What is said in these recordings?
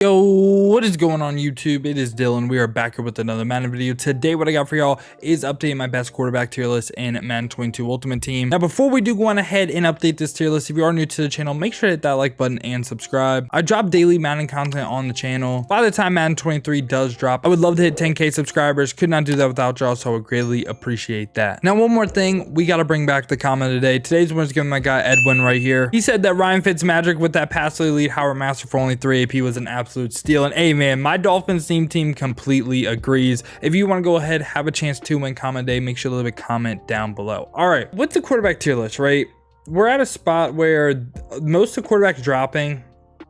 Yo, what is going on YouTube? It is Dylan. We are back here with another Madden video. Today, what I got for y'all is updating my best quarterback tier list in Madden 22 Ultimate Team. Now, before we do go on ahead and update this tier list, if you are new to the channel, make sure to hit that like button and subscribe. I drop daily Madden content on the channel. By the time Madden 23 does drop, I would love to hit 10K subscribers. Could not do that without y'all, so I would greatly appreciate that. Now, one more thing, we got to bring back the comment today. Today's one is giving my guy Edwin right here. He said that Ryan Fitzpatrick with that passly lead Howard Master for only 3 AP was an absolute steal. And hey man, my Dolphins team completely agrees. If you want to go ahead, have a chance to win comment day, make sure to leave a comment down below. All right, with the quarterback tier list, right? We're at a spot where most of the quarterbacks dropping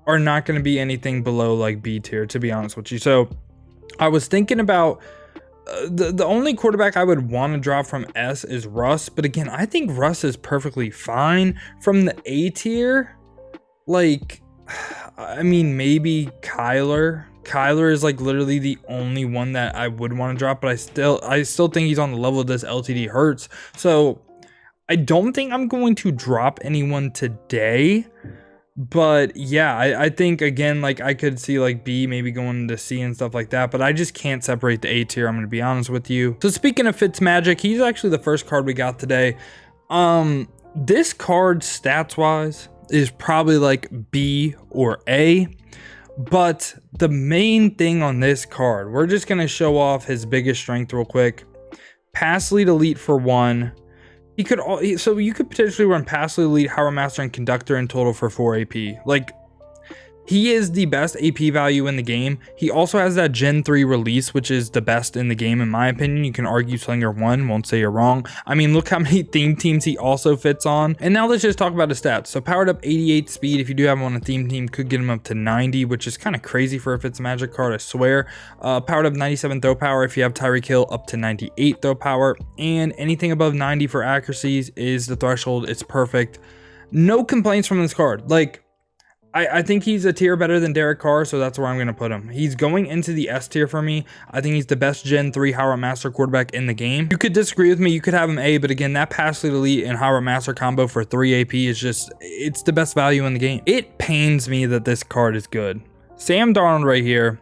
are not going to be anything below like B tier, to be honest with you. So I was thinking about the only quarterback I would want to drop from S is Russ. But again, I think Russ is perfectly fine. From the A tier, like, I mean, maybe Kyler. Kyler is like literally the only one that I would want to drop, but I still think he's on the level of this LTD Hurts. So I don't think I'm going to drop anyone today. But yeah, I think again, like I could see like B maybe going to C and stuff like that, but I just can't separate the A tier. I'm going to be honest with you. So speaking of Fitzmagic, he's actually the first card we got today. This card stats wise is probably like B or A, but the main thing on this card, we're just going to show off his biggest strength real quick. Pass lead elite for 1. So you could potentially run pass lead elite, Howard Master, and conductor in total for 4 AP. Like, he is the best AP value in the game. He also has that Gen 3 release, which is the best in the game, in my opinion. You can argue Slinger 1, won't say you're wrong. I mean, look how many theme teams he also fits on. And now let's just talk about his stats. So powered up 88 speed, if you do have him on a theme team, could get him up to 90, which is kind of crazy for a Fitzmagic card, I swear. Powered up 97 throw power, if you have Tyreek Hill, up to 98 throw power. And anything above 90 for accuracies is the threshold. It's perfect. No complaints from this card. Like, I think he's a tier better than Derek Carr, so that's where I'm going to put him. He's going into the S tier for me. I think he's the best Gen 3 Howard Master quarterback in the game. You could disagree with me. You could have him A, but again, that pass lead elite and Howard Master combo for 3 AP is just, it's the best value in the game. It pains me that this card is good. Sam Darnold right here,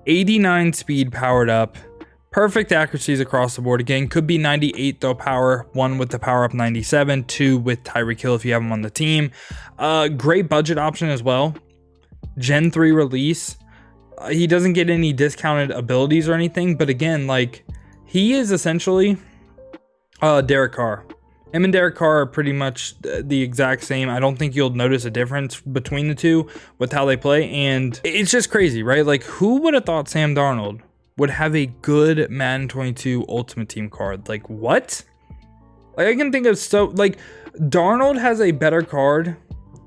89 speed powered up. Perfect accuracies across the board. Again, could be 98 throw power, 1 with the power up 97, 2 with Tyreek Hill if you have him on the team. Great budget option as well. Gen 3 release. He doesn't get any discounted abilities or anything, but again, like, he is essentially Derek Carr. Him and Derek Carr are pretty much the exact same. I don't think you'll notice a difference between the two with how they play, and it's just crazy, right? Like, who would have thought Sam Darnold would have a good Madden 22 Ultimate Team card? Like, what? Like, I can think of Darnold has a better card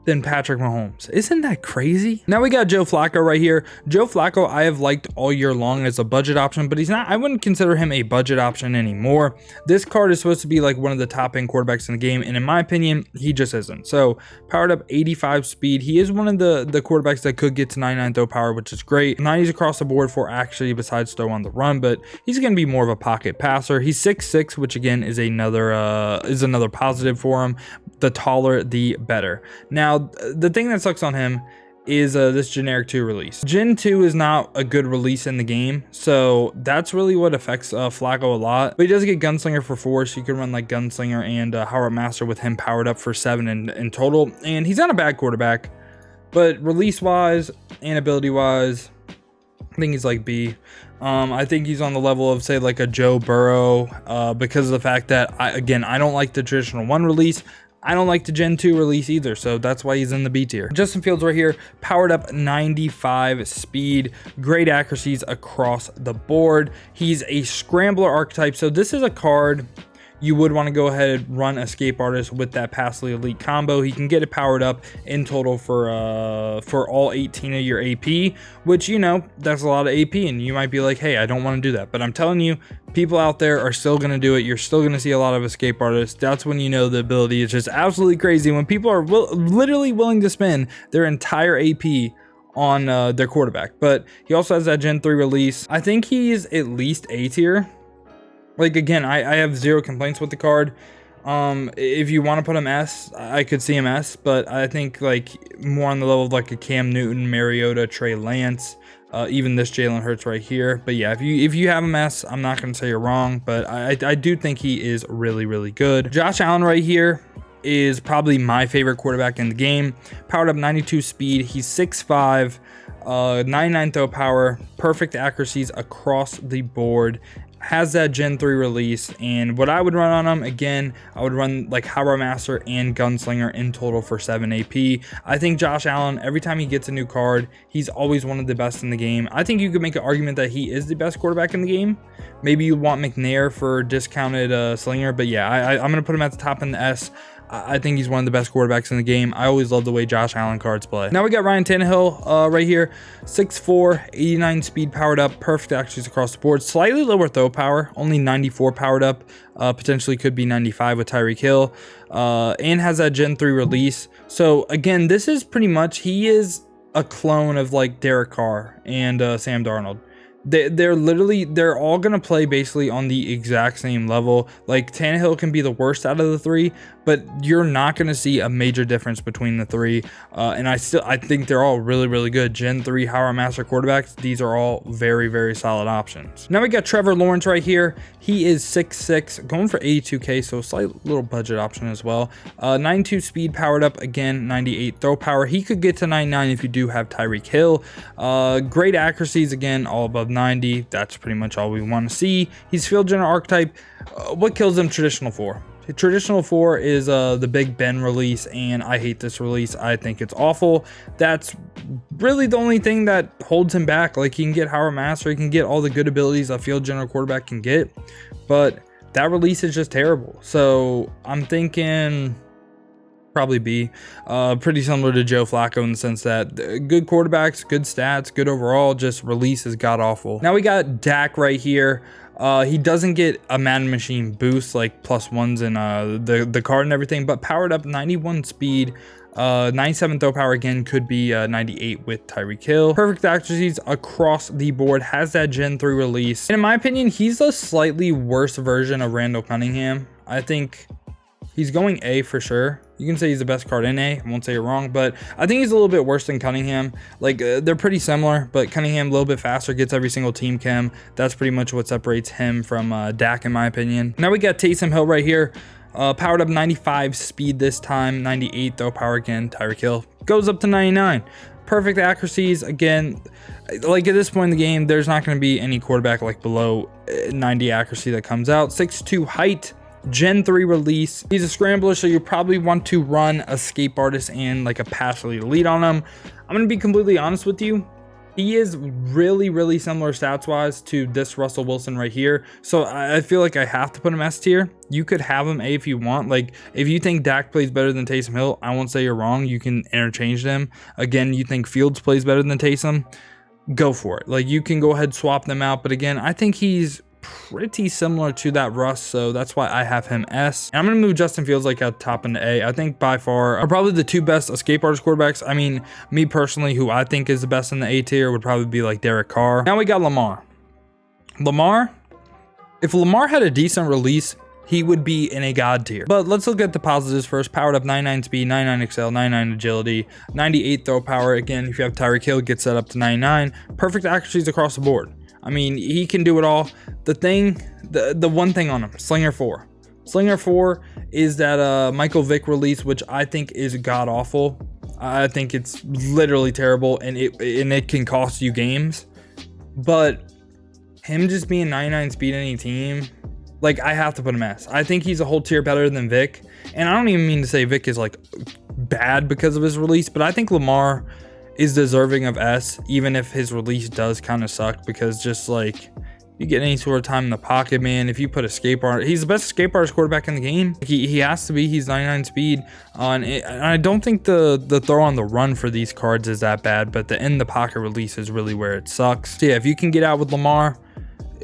than Patrick Mahomes. Isn't that crazy? Now we got Joe Flacco right here. Joe Flacco I have liked all year long as a budget option, but he's not, I wouldn't consider him a budget option anymore. This card is supposed to be like one of the top end quarterbacks in the game, and in my opinion, he just isn't. So powered up 85 speed. He is one of the quarterbacks that could get to 99 throw power, which is great. 90s across the board for actually besides throw on the run, but he's going to be more of a pocket passer. He's 6'6", which again is another positive for him. The taller, the better. Now, the thing that sucks on him is this generic 2 release. Gen 2 is not a good release in the game, so that's really what affects Flacco a lot. But he does get Gunslinger for 4, so you can run like Gunslinger and Howard Master with him powered up for 7 in total. And he's not a bad quarterback, but release-wise and ability-wise, I think he's like B. I think he's on the level of, say, like a Joe Burrow because of the fact that, I don't like the traditional 1 release. I don't like the Gen 2 release either, so that's why he's in the B tier. Justin Fields right here, powered up 95 speed, great accuracies across the board. He's a scrambler archetype, so this is a card you would want to go ahead and run Escape Artist with that pass lead elite combo. He can get it powered up in total for all 18 of your AP, which, you know, that's a lot of AP, and you might be like, hey, I don't want to do that. But I'm telling you, people out there are still going to do it. You're still going to see a lot of Escape Artists. That's when you know the ability is just absolutely crazy, when people are literally willing to spend their entire AP on their quarterback. But he also has that Gen 3 release. I think he's at least A tier. Like, again, I have zero complaints with the card. If you want to put him S, I could see him S, but I think like more on the level of like a Cam Newton, Mariota, Trey Lance, even this Jalen Hurts right here. But yeah, if you have him S, I'm not going to say you're wrong, but I do think he is really, really good. Josh Allen right here is probably my favorite quarterback in the game. Powered up 92 speed. He's 6'5", 99 throw power, perfect accuracies across the board. Has that Gen 3 release, and what I would run on him, again, I would run like Howard Master and Gunslinger in total for 7 AP. I think Josh Allen, every time he gets a new card, he's always one of the best in the game. I think you could make an argument that he is the best quarterback in the game. Maybe you want McNair for discounted Slinger, but yeah, I'm going to put him at the top in the S. I think he's one of the best quarterbacks in the game. I always love the way Josh Allen cards play. Now we got Ryan Tannehill right here. 6'4", 89 speed powered up. Perfect accuracies across the board. Slightly lower throw power. Only 94 powered up. Potentially could be 95 with Tyreek Hill. And has that Gen 3 release. So again, this is pretty much, he is a clone of like Derek Carr and Sam Darnold. They're all gonna play basically on the exact same level. Like Tannehill can be the worst out of the three, but you're not gonna see a major difference between the three. And I think they're all really, really good. Gen 3 Howard Master quarterbacks. These are all very, very solid options. Now we got Trevor Lawrence right here. He is 6'6", going for 82K, so a slight little budget option as well. 92 speed powered up, again 98 throw power. He could get to 99 if you do have Tyreek Hill. Great accuracies, again all above 90. That's pretty much all we want to see. He's field general archetype. What kills him? Traditional 4. Traditional 4 is the Big Ben release, and I hate this release. I think it's awful. That's really the only thing that holds him back. Like, he can get Howard Master, he can get all the good abilities a field general quarterback can get, but that release is just terrible. So I'm thinking probably B. Pretty similar to Joe Flacco in the sense that good quarterbacks, good stats, good overall, just release is god awful. Now we got Dak right here. He doesn't get a Madden machine boost like +1s and the card and everything, but powered up 91 speed, 97 throw power, again could be 98 with Tyreek Hill. Perfect accuracies across the board, has that Gen 3 release. And in my opinion, he's a slightly worse version of Randall Cunningham. I think he's going A for sure. You can say he's the best card in A. I won't say you're wrong, but I think he's a little bit worse than Cunningham. Like, they're pretty similar, but Cunningham a little bit faster, gets every single team chem. That's pretty much what separates him from Dak, in my opinion. Now we got Taysom Hill right here. Powered up 95 speed this time, 98 throw power, again Tyreek Hill goes up to 99. Perfect accuracies, again, like at this point in the game, there's not going to be any quarterback like below 90 accuracy that comes out. 6'2" height, Gen 3 release. He's a scrambler, so you probably want to run Escape Artist and like a pass lead on him. I'm going to be completely honest with you. He is really, really similar stats wise to this Russell Wilson right here. So I feel like I have to put him S tier. You could have him A if you want. Like, if you think Dak plays better than Taysom Hill, I won't say you're wrong. You can interchange them. Again, you think Fields plays better than Taysom, go for it. Like, you can go ahead, swap them out. But again, I think he's pretty similar to that Russ, so that's why I have him S. And I'm gonna move Justin Fields like at top into A. I think by far are probably the two best Escape Artist quarterbacks. I mean, me personally, who I think is the best in the A tier would probably be like Derek Carr. Now we got Lamar. If Lamar had a decent release, he would be in a god tier. But let's look at the positives first. Powered up 99 speed, 99 excel, 99 agility, 98 throw power. Again, if you have Tyreek Hill, gets that up to 99. Perfect accuracies across the board. I mean, he can do it all. The one thing on him, Slinger 4. Slinger 4 is that Michael Vick release, which I think is god awful. I think it's literally terrible, and it can cost you games. But him just being 99 speed any team, like, I have to put him S. I think he's a whole tier better than Vick. And I don't even mean to say Vick is like bad because of his release, but I think Lamar is deserving of S, even if his release does kind of suck, because just like, you get any sort of time in the pocket, man. If you put Escape Artist, he's the best Escape Artist quarterback in the game. He has to be. He's 99 speed. And I don't think the throw on the run for these cards is that bad, but the in the pocket release is really where it sucks. So yeah, if you can get out with Lamar,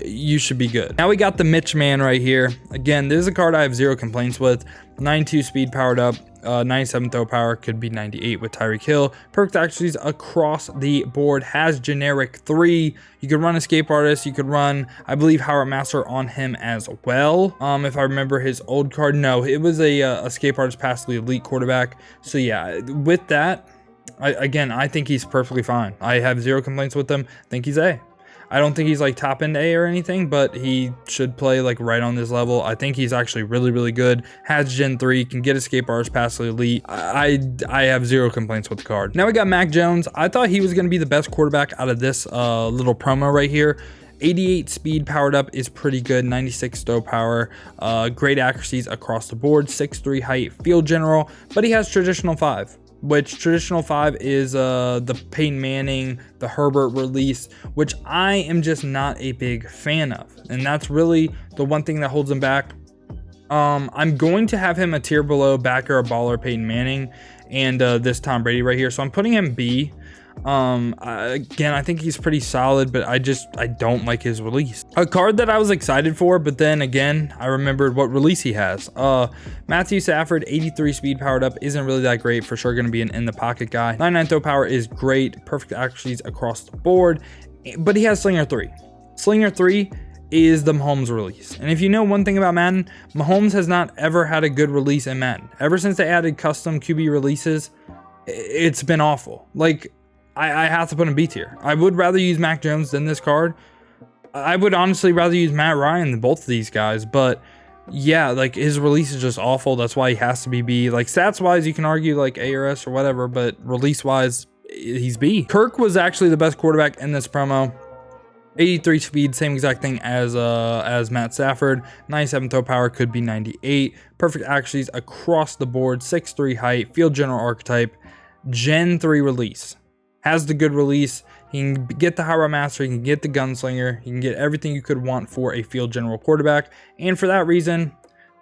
you should be good. Now we got the Mitch man right here. Again, this is a card I have zero complaints with. 92 speed powered up, 97 throw power, could be 98 with Tyreek Hill. Perfect accuracies across the board. Has generic 3. You could run Escape Artist. You could run, I believe, Howard Master on him as well. If I remember his old card. No, it was a Escape Artist past the elite quarterback. So yeah, with that, I think he's perfectly fine. I have 0 complaints with him. I think he's A. I don't think he's like top end A or anything, but he should play like right on this level. I think he's actually really, really good. Has Gen 3, can get Escape Artist past the elite. I have 0 complaints with the card. Now we got Mac Jones. I thought he was going to be the best quarterback out of this little promo right here. 88 speed powered up is pretty good. 96 throw power, great accuracies across the board. 6'3" height, field general, but he has traditional 5. Which traditional 5 is the Peyton Manning, the Herbert release, which I am just not a big fan of. And that's really the one thing that holds him back. I'm going to have him a tier below backer, a baller, Peyton Manning, and this Tom Brady right here. So I'm putting him B. Again, I think he's pretty solid, but I don't like his release. A card that I was excited for, but then again, I remembered what release he has. Matthew Stafford, 83 speed powered up, isn't really that great. For sure going to be an in the pocket guy. 99 throw power is great. Perfect accuracies across the board, but he has Slinger 3. Slinger 3 is the Mahomes release. And if you know one thing about Madden, Mahomes has not ever had a good release in Madden. Ever since they added custom QB releases, it's been awful. Like, I have to put him B tier. I would rather use Mac Jones than this card. I would honestly rather use Matt Ryan than both of these guys, but yeah, like his release is just awful. That's why he has to be B. Like stats wise, you can argue like A or S or whatever, but release wise, he's B. Kirk was actually the best quarterback in this promo. 83 speed, same exact thing as Matt Stafford. 97 throw power, could be 98. Perfect accuracies across the board. 6'3" height, field general archetype, Gen 3 release. Has the good release. He can get the Howard Master. He can get the Gunslinger. He can get everything you could want for a field general quarterback. And for that reason,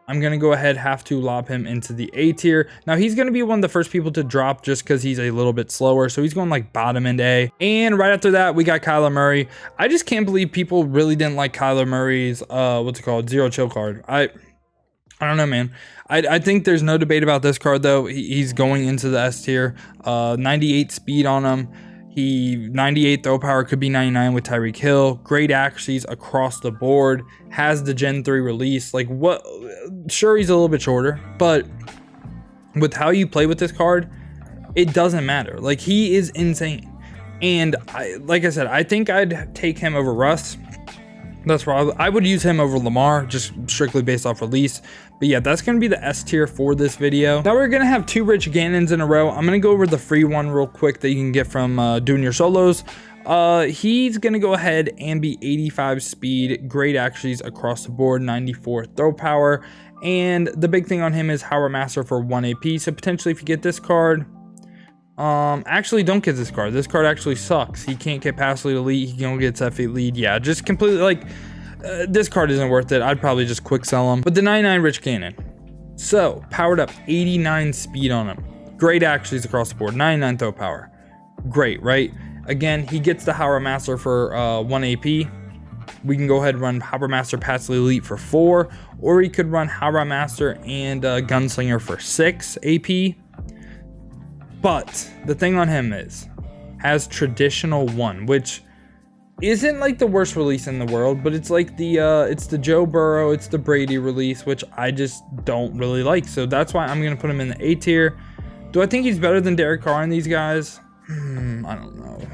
I'm going to go ahead, have to lob him into the A tier. Now, he's going to be one of the first people to drop just because he's a little bit slower. So he's going like bottom end A. And right after that, we got Kyler Murray. I just can't believe people really didn't like Kyler Murray's, Zero Chill card. I don't know, man. I think there's no debate about this card, though. He's going into the S tier. 98 speed on him. 98 throw power, could be 99 with Tyreek Hill. Great accuracies across the board. Has the Gen 3 release. Like, what? Sure, he's a little bit shorter, but with how you play with this card, it doesn't matter. Like, he is insane. And like I said, I think I'd take him over Russ. That's probably, I would use him over Lamar, just strictly based off release. But yeah, that's going to be the S tier for this video. Now we're going to have 2 Rich Gannons in a row. I'm going to go over the free one real quick that you can get from doing your solos. He's going to go ahead and be 85 speed, great accuracies across the board, 94 throw power. And the big thing on him is Howard Master for 1 AP. So potentially if you get this card, actually don't get this card. This card actually sucks. He can't get past lead elite. He can only get set feet lead. Yeah, just completely like this card isn't worth it. I'd probably just quick sell him. But the 99 Rich Gannon. So powered up, 89 speed on him. Great accuracies across the board. 99 throw power. Great, right? Again, he gets the Howard Master for 1 AP. We can go ahead and run Howard Master past the elite for 4, or he could run Howard Master and Gunslinger for 6 AP. But the thing on him is, has traditional 1, which isn't like the worst release in the world, but it's like it's the Joe Burrow, it's the Brady release, which I just don't really like. So that's why I'm gonna put him in the A tier. Do I think he's better than Derek Carr and these guys?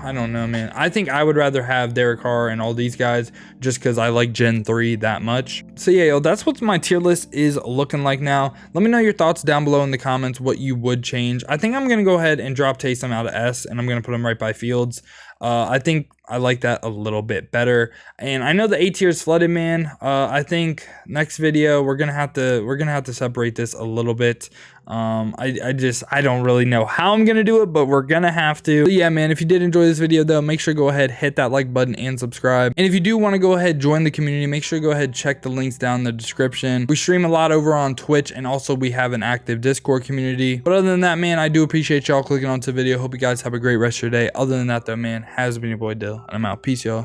I don't know, man. I think I would rather have Derek Carr and all these guys just because I like Gen 3 that much. So yeah, yo, that's what my tier list is looking like now. Let me know your thoughts down below in the comments, what you would change. I think I'm going to go ahead and drop Taysom out of S, and I'm going to put him right by Fields. I think I like that a little bit better. And I know the A tier is flooded, man. I think next video we're gonna have to separate this a little bit. I don't really know how I'm gonna do it, but we're gonna have to. But yeah, man, if you did enjoy this video though, make sure to go ahead, hit that like button and subscribe. And if you do want to go ahead, join the community, make sure to go ahead, check the links down in the description. We stream a lot over on Twitch, and also we have an active Discord community. But other than that, man, I do appreciate y'all clicking onto the video. Hope you guys have a great rest of your day. Other than that though, man, has been your boy Dill, and I'm out. Peace, y'all.